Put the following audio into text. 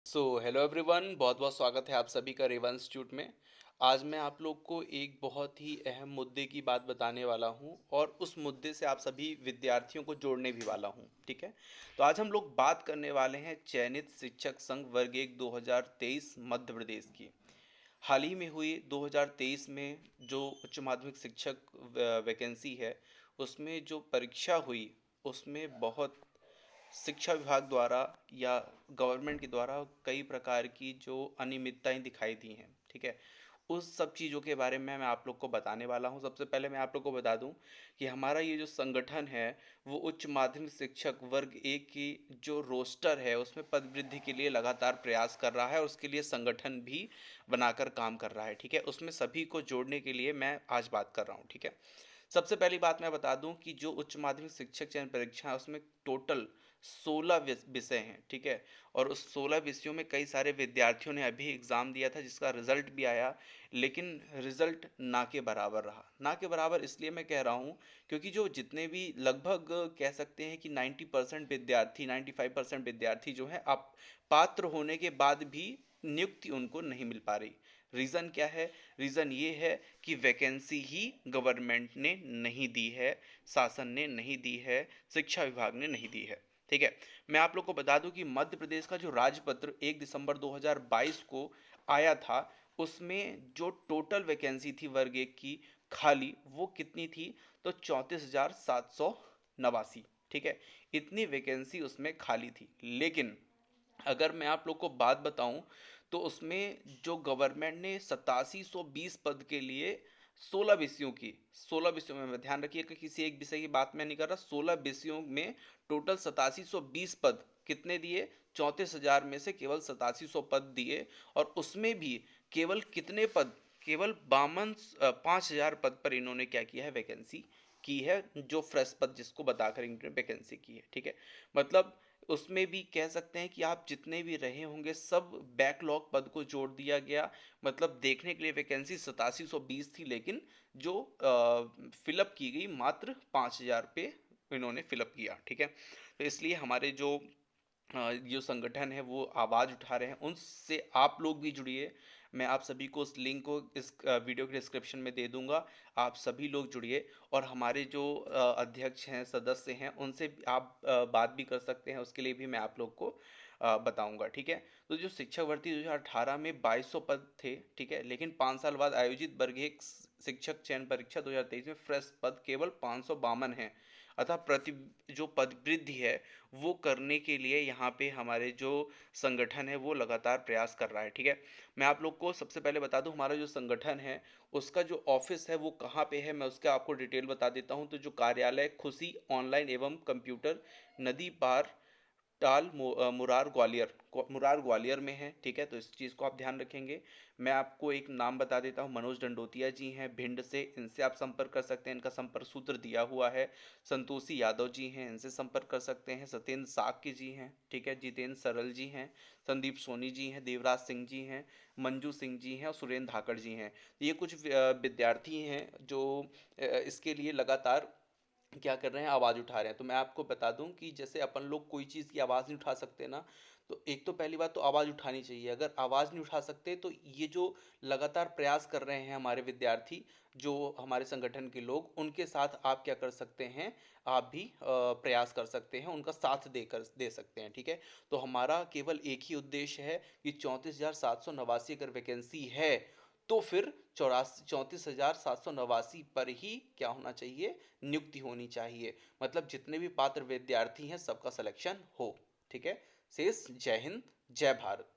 Hello everyone, बहुत बहुत स्वागत है आप सभी का रेवा इंस्टीट्यूट में। आज मैं आप लोग को एक बहुत ही अहम मुद्दे की बात बताने वाला हूं और उस मुद्दे से आप सभी विद्यार्थियों को जोड़ने भी वाला हूं। ठीक है, तो आज हम लोग बात करने वाले हैं चयनित शिक्षक संघ वर्ग 1 2023 मध्य प्रदेश की। हाल ही में हुई 2023 में जो उच्च माध्यमिक शिक्षक वैकेंसी है, उसमें जो परीक्षा हुई उसमें बहुत शिक्षा विभाग द्वारा या गवर्नमेंट के द्वारा कई प्रकार की जो अनियमितताएं दिखाई दी हैं। ठीक है, उस सब चीज़ों के बारे में मैं आप लोग को बताने वाला हूं। सबसे पहले मैं आप लोग को बता दूं कि हमारा ये जो संगठन है वो उच्च माध्यमिक शिक्षक वर्ग एक की जो रोस्टर है उसमें पद वृद्धि के लिए लगातार प्रयास कर रहा है और उसके लिए संगठन भी बनाकर काम कर रहा है। ठीक है, उसमें सभी को जोड़ने के लिए मैं आज बात कर रहा हूँ। ठीक है, सबसे पहली बात मैं बता दूं कि जो उच्च माध्यमिक शिक्षक चयन परीक्षा है उसमें टोटल 16 विषय हैं। ठीक है, और उस 16 विषयों में कई सारे विद्यार्थियों ने अभी एग्ज़ाम दिया था जिसका रिजल्ट भी आया, लेकिन रिजल्ट ना के बराबर रहा। ना के बराबर इसलिए मैं कह रहा हूँ क्योंकि जो जितने भी लगभग कह सकते हैं कि 90% विद्यार्थी 95% विद्यार्थी जो है आप पात्र होने के बाद भी नियुक्ति उनको नहीं मिल पा रही। रीज़न क्या है? रीज़न ये है कि वैकेंसी ही गवर्नमेंट ने नहीं दी है, शासन ने नहीं दी है, शिक्षा विभाग ने नहीं दी है। ठीक है, मैं आप लोग को बता दूं कि मध्य प्रदेश का जो राजपत्र 1 दिसंबर 2022 को आया था उसमें जो टोटल वैकेंसी थी वर्ग एक की खाली वो कितनी थी? तो 34,789। ठीक है, इतनी वैकेंसी उसमें खाली थी। लेकिन अगर मैं आप लोग को बात बताऊं तो उसमें जो गवर्नमेंट ने 8720 पद के लिए 16 विषयों की 16 विषयों में ध्यान रखिए कि किसी एक विषय की बात मैं नहीं कर रहा, 16 विषयों में टोटल 8720 पद कितने दिए? 34,000 में से केवल 8700 पद दिए। और उसमें भी केवल कितने पद? केवल 5000 पद पर इन्होंने क्या किया है? वैकेंसी की है, जो फ्रेश पद जिसको बताकर इन्होंने वैकेंसी की है। ठीक है, मतलब उसमें भी कह सकते हैं कि आप जितने भी रहे होंगे सब बैकलॉग पद को जोड़ दिया गया। मतलब देखने के लिए वैकेंसी 8720 थी, लेकिन जो फिलअप की गई मात्र 5000 पे इन्होंने फिलअप किया। ठीक है, तो इसलिए हमारे जो संगठन है वो आवाज़ उठा रहे हैं, उनसे आप लोग भी जुड़िए। मैं आप सभी को उस लिंक को इस वीडियो के डिस्क्रिप्शन में दे दूंगा। आप सभी लोग जुड़िए और हमारे जो अध्यक्ष हैं, सदस्य हैं, उनसे आप बात भी कर सकते हैं। उसके लिए भी मैं आप लोग को बताऊंगा। ठीक है, तो जो शिक्षक भर्ती 2018 में 2200 पद थे। ठीक है, लेकिन 5 साल बाद आयोजित वर्ग एक शिक्षक चयन परीक्षा 2023 में फ्रेश पद केवल 552 हैं। अतः प्रति जो पद वृद्धि है वो करने के लिए यहाँ पे हमारे जो संगठन है वो लगातार प्रयास कर रहा है। ठीक है, मैं आप लोग को सबसे पहले बता दूं हमारा जो संगठन है उसका जो ऑफिस है वो कहाँ पे है, मैं उसका आपको डिटेल बता देता हूँ। तो जो कार्यालय खुशी ऑनलाइन एवं कंप्यूटर नदी पार मुरार ग्वालियर में है। ठीक है, तो इस चीज़ को आप ध्यान रखेंगे। मैं आपको एक नाम बता देता हूँ, मनोज डंडोतिया जी हैं भिंड से, इनसे आप संपर्क कर सकते हैं। इनका संपर्क सूत्र दिया हुआ है। संतोषी यादव जी हैं, इनसे संपर्क कर सकते हैं। सत्येंद्र साक्य जी हैं। ठीक है, जितेंद्र सरल जी हैं, संदीप सोनी जी हैं, देवराज सिंह जी हैं, मंजू सिंह जी हैं और सुरेंद्र धाकड़ जी हैं। ये कुछ विद्यार्थी हैं जो इसके लिए लगातार क्या कर रहे हैं? आवाज़ उठा रहे हैं। तो मैं आपको बता दूं कि जैसे अपन लोग कोई चीज़ की आवाज़ नहीं उठा सकते ना, तो एक तो पहली बात तो आवाज़ उठानी चाहिए। अगर आवाज़ नहीं उठा सकते तो ये जो लगातार प्रयास कर रहे हैं हमारे विद्यार्थी, जो हमारे संगठन के लोग, उनके साथ आप क्या कर सकते हैं? आप भी प्रयास कर सकते हैं, उनका साथ देकर दे सकते हैं। ठीक है, तो हमारा केवल एक ही उद्देश्य है कि 34,789 अगर वैकेंसी है तो फिर 34,789 पर ही क्या होना चाहिए? नियुक्ति होनी चाहिए। मतलब जितने भी पात्र विद्यार्थी हैं सबका सिलेक्शन हो। ठीक है, शेष जय हिंद, जय भारत।